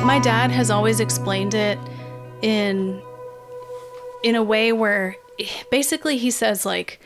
My dad has always explained it in a way where basically he says, like,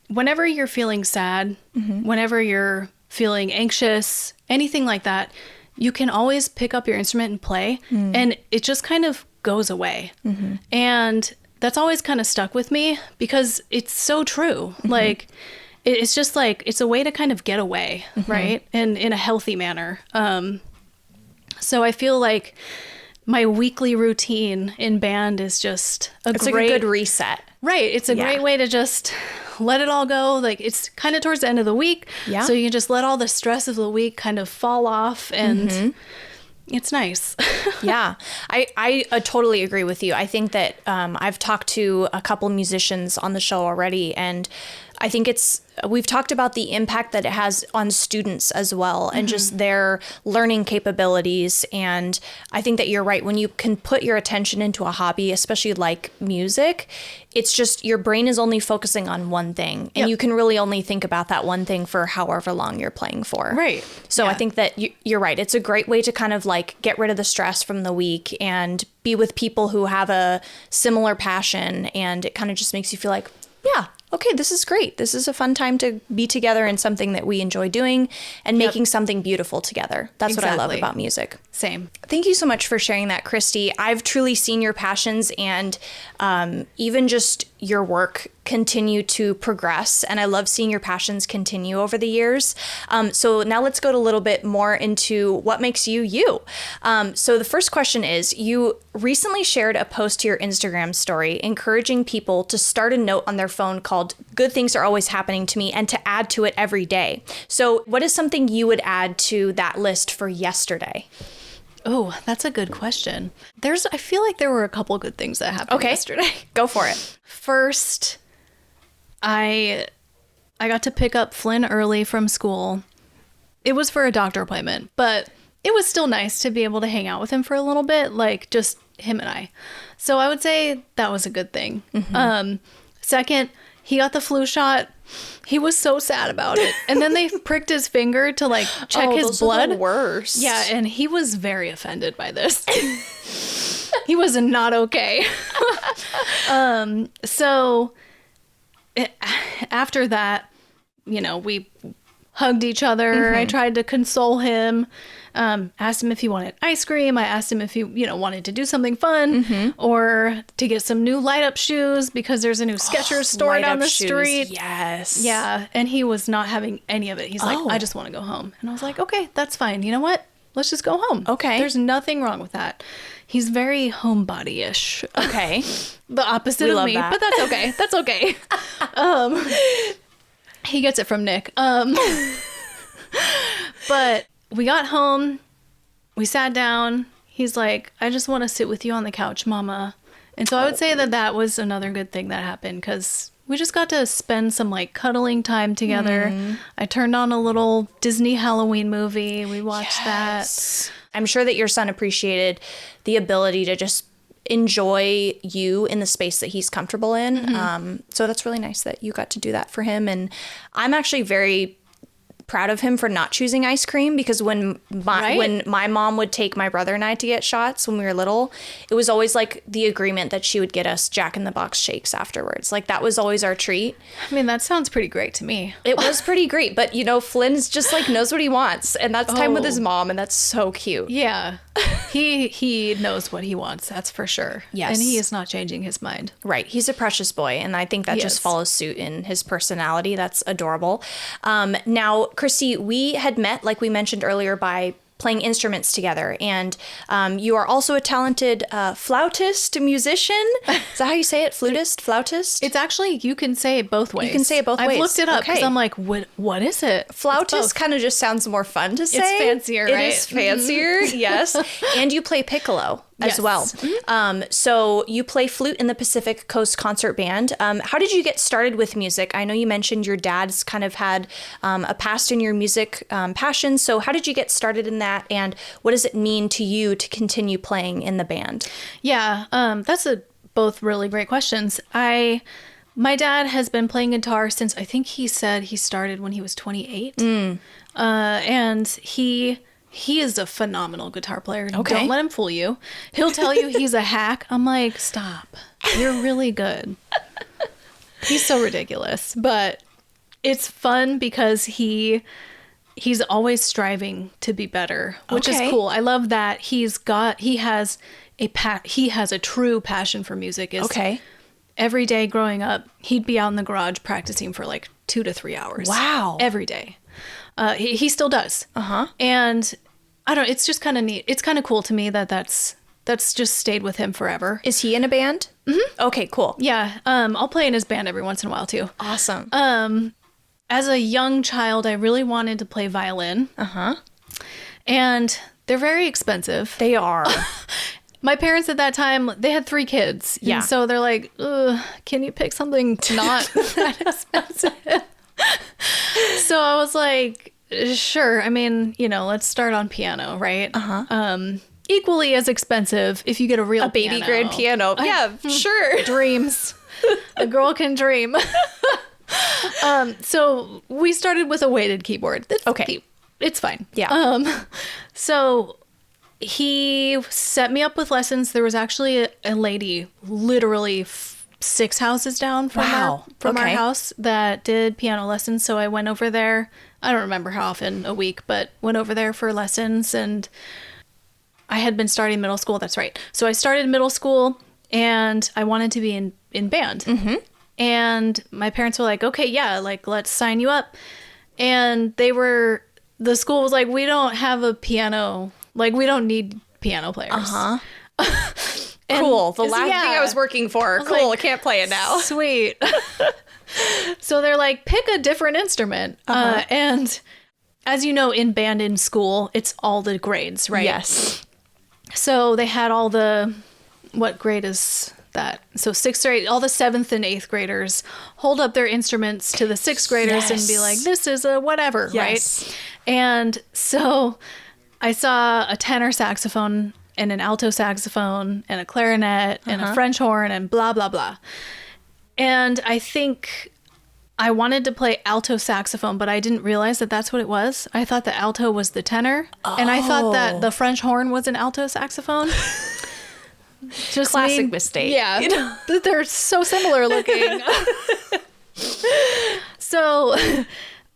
whenever you're feeling sad, whenever you're feeling anxious, anything like that, you can always pick up your instrument and play, and it just kind of goes away. And that's always kind of stuck with me because it's so true. Like, it's just like, it's a way to kind of get away, right? And in a healthy manner. So I feel like my weekly routine in band is just It's like a good reset. Right. It's a great way to just let it all go. Like, it's kind of towards the end of the week. Yeah. So you can just let all the stress of the week kind of fall off, and it's nice. Yeah, I totally agree with you. I think that I've talked to a couple musicians on the show already, and I think we've talked about the impact that it has on students as well, and just their learning capabilities. And I think that you're right. When you can put your attention into a hobby, especially like music, it's just your brain is only focusing on one thing, and you can really only think about that one thing for however long you're playing for. Right. So I think that you're right. It's a great way to kind of like get rid of the stress from the week and be with people who have a similar passion. And it kind of just makes you feel like, yeah, okay, this is great. This is a fun time to be together in something that we enjoy doing and making something beautiful together. That's what I love about music. Same. Thank you so much for sharing that, Christy. I've truly seen your passions and even just your work continue to progress. And I love seeing your passions continue over the years. So now let's go a little bit more into what makes you you. So the first question is, you recently shared a post to your Instagram story encouraging people to start a note on their phone called "Good Things Are Always Happening to Me" and to add to it every day. So what is something you would add to that list for yesterday? Oh, that's a good question. I feel like there were a couple good things that happened yesterday. Go for it. First, I got to pick up Flynn early from school. It was for a doctor appointment, but it was still nice to be able to hang out with him for a little bit, like just him and I. So I would say that was a good thing. Second, he got the flu shot. He was so sad about it. And then they pricked his finger to like check his blood. Are the worst. Yeah, and he was very offended by this. He was not okay. After that, we hugged each other. I tried to console him. Asked him if he wanted ice cream. I asked him if he, wanted to do something fun or to get some new light up shoes because there's a new Skechers store down the street. Yes. Yeah. And he was not having any of it. He's like, I just want to go home. And I was like, okay, that's fine. You know what? Let's just go home. Okay. There's nothing wrong with that. He's very homebody-ish. Okay. The opposite of me, but that's okay. That's okay. He gets it from Nick. But we got home, we sat down. He's like, I just want to sit with you on the couch, Mama. And so I would say that was another good thing that happened because we just got to spend some like cuddling time together. I turned on a little Disney Halloween movie. We watched that. I'm sure that your son appreciated the ability to just enjoy you in the space that he's comfortable in. So that's really nice that you got to do that for him. And I'm actually very proud of him for not choosing ice cream because when my mom would take my brother and I to get shots when we were little, it was always like the agreement that she would get us Jack in the Box shakes afterwards. Like that was always our treat. I mean, that sounds pretty great to me. It was pretty great, but Flynn's just like knows what he wants, and that's time with his mom, and that's so cute. Yeah. He knows what he wants, that's for sure. Yes. And he is not changing his mind. Right. He's a precious boy, and I think that just follows suit in his personality. That's adorable. Now, Christy, we had met, like we mentioned earlier, by playing instruments together, and you are also a talented flautist, musician. Is that how you say it? Flautist? It's actually, you can say it both ways. You can say it both ways. I've looked it up because I'm like, what is it? Flautist kind of just sounds more fun to say. It's fancier, right? It is fancier, yes. And you play piccolo as well. So you play flute in the Pacific Coast Concert Band. How did you get started with music? I know you mentioned your dad's kind of had a past in your music passion. So how did you get started in that? And what does it mean to you to continue playing in the band? Yeah, that's both really great questions. My dad has been playing guitar since I think he said he started when he was 28. And he He is a phenomenal guitar player. Okay. Don't let him fool you. He'll tell you he's a hack. I'm like, stop. You're really good. He's so ridiculous. But it's fun because he's always striving to be better, which is cool. I love that he has a true passion for music. Every day growing up, he'd be out in the garage practicing for like 2 to 3 hours. Wow. Every day. He still does. And I don't know, it's just kind of neat. It's kind of cool to me that's just stayed with him forever. Is he in a band? Okay, cool. Yeah. I'll play in his band every once in a while too. Awesome. As a young child, I really wanted to play violin. And they're very expensive. They are. My parents at that time, they had 3 kids. Yeah. And so they're like, can you pick something not that expensive? So I was like, sure. I mean, let's start on piano, right? Equally as expensive if you get a real baby grand piano. Yeah, sure. Dreams. A girl can dream. So we started with a weighted keyboard. It's fine. Yeah. So he set me up with lessons. There was actually a lady literally 6 houses down from our house that did piano lessons. So I went over there. I don't remember how often a week, but went over there for lessons. And I had been starting middle school. That's right. So I started middle school and I wanted to be in band. And my parents were like, okay, yeah, like let's sign you up. And the school was like, we don't have a piano. Like, we don't need piano players. Cool. The last thing I was working for. Cool. I can't play it now. Sweet. So they're like, pick a different instrument. And as you know, in band in school, it's all the grades, right? Yes. So they had what grade is that? So 6th grade, all the 7th and 8th graders hold up their instruments to the 6th graders and be like, this is a whatever, right? And so I saw a tenor saxophone and an alto saxophone and a clarinet and a French horn and blah, blah, blah. And I think I wanted to play alto saxophone, but I didn't realize that that's what it was. I thought the alto was the tenor. And I thought that the French horn was an alto saxophone. Just classic mistake. Yeah. They're so similar looking. So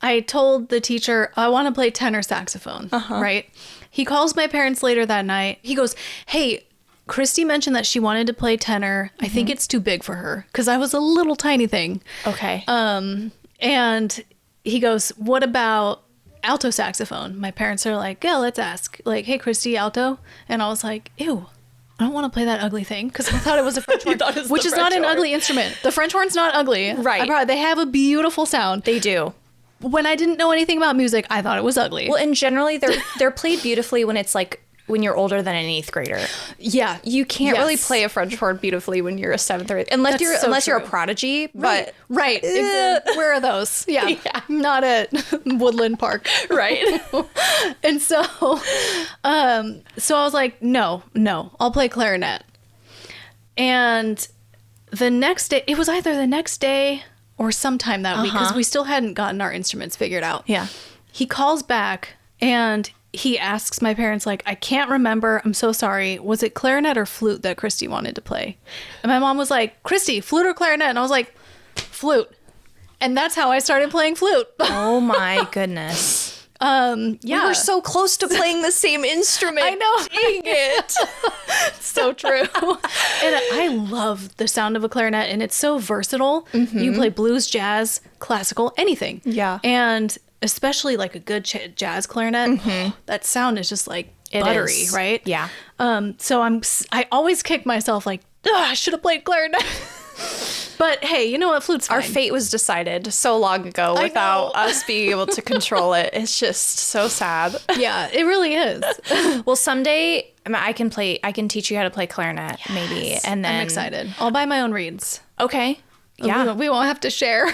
I told the teacher, I want to play tenor saxophone, right? He calls my parents later that night. He goes, hey, Christy mentioned that she wanted to play tenor. I think it's too big for her because I was a little tiny thing. Okay. And he goes, what about alto saxophone? My parents are like, yeah, let's ask. Like, hey, Christy, alto? And I was like, ew. I don't want to play that ugly thing because I thought it was a French horn, which is not an ugly instrument. The French horn's not ugly. Right. They have a beautiful sound. They do. When I didn't know anything about music, I thought it was ugly. Well, and generally they're played beautifully when it's like when you're older than an 8th grader. Yeah. You can't really play a French horn beautifully when you're a 7th or 8th, unless you're a prodigy. But right. Where are those? Yeah. Not at Woodland Park. Right. And so I was like, no, I'll play clarinet. And the next day, it was either the next day or sometime that week because we still hadn't gotten our instruments figured out. Yeah. He calls back and he asks my parents, like, I can't remember. I'm so sorry. Was it clarinet or flute that Christy wanted to play? And my mom was like, Christy, flute or clarinet? And I was like, flute. And that's how I started playing flute. Oh my goodness. Yeah. We were so close to playing the same instrument. I know. Dang it. So true. And I love the sound of a clarinet, and it's so versatile. You play blues, jazz, classical, anything. Yeah. And especially like a good jazz clarinet, that sound is just like buttery, right? Yeah. So I always kick myself like, I should have played clarinet. But hey, you know what? Flute's fine. Our fate was decided so long ago without us being able to control it. It's just so sad. Yeah, it really is. Well, someday I can teach you how to play clarinet, maybe. And then I'm excited. I'll buy my own reeds. Okay. Yeah. We won't have to share.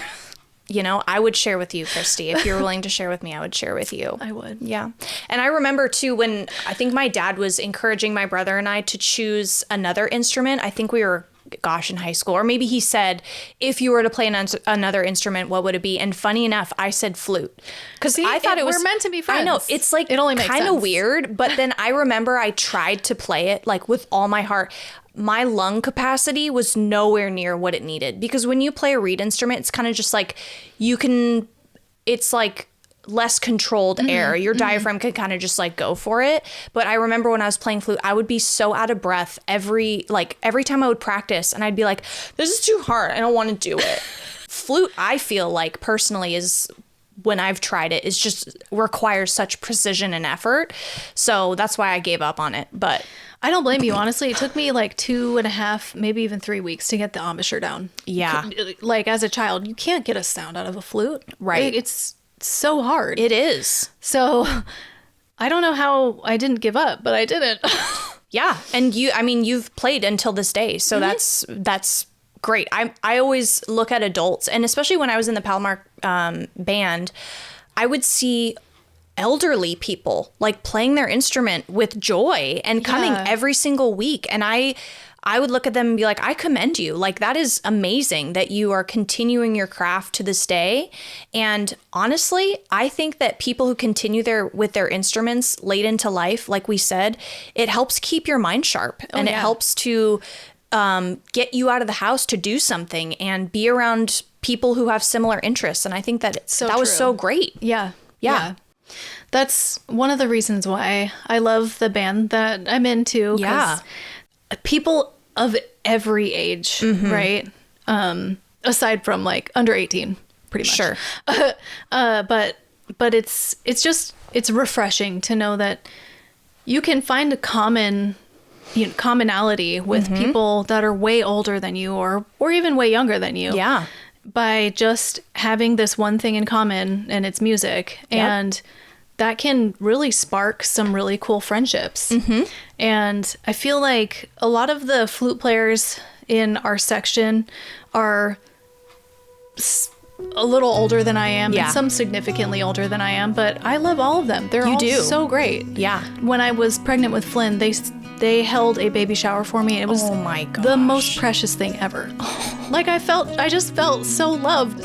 You know, I would share with you, Christy. If you're willing to share with me, I would share with you. I would. Yeah. And I remember, too, when I think my dad was encouraging my brother and I to choose another instrument. I think we were gosh, in high school. Or maybe he said, if you were to play another instrument, what would it be? And funny enough, I said flute. Because I thought it was... We're meant to be friends. I know. It's like it only makes kind of sense. weird. But then I remember I tried to play it like with all my heart. My lung capacity was nowhere near what it needed. Because when you play a reed instrument, it's kind of just like it's like less controlled air. Your diaphragm can kind of just like go for it. But I remember when I was playing flute, I would be so out of breath every time I would practice, and I'd be like, this is too hard. I don't want to do it. Flute, I feel like personally is, when I've tried it, is just requires such precision and effort. So that's why I gave up on it. But I don't blame you. Honestly, it took me like 2.5, maybe even 3 weeks to get the embouchure down. Yeah. Like as a child, you can't get a sound out of a flute. Right. It's so hard. It is. So I don't know how I didn't give up, but I didn't. Yeah. And you've played until this day. So that's great. I always look at adults, and especially when I was in the Palomar band, I would see elderly people like playing their instrument with joy and coming every single week. And I would look at them and be like, I commend you. Like, that is amazing that you are continuing your craft to this day. And honestly, I think that people who continue with their instruments late into life, like we said, it helps keep your mind sharp, and it helps to get you out of the house to do something and be around people who have similar interests. And I think that that was so great. Yeah. That's one of the reasons why I love the band that I'm into. Yeah. People of every age, right? Aside from like under 18, pretty much. Sure. But it's refreshing to know that you can find a commonality with people that are way older than you or even way younger than you. Yeah. By just having this one thing in common, and it's music. Yep. And that can really spark some really cool friendships. And I feel like a lot of the flute players in our section are a little older than I am, and some significantly older than I am, but I love all of them. They're all so great. Yeah. When I was pregnant with Flynn, they held a baby shower for me. It was oh my gosh, the most precious thing ever. Like I just felt so loved.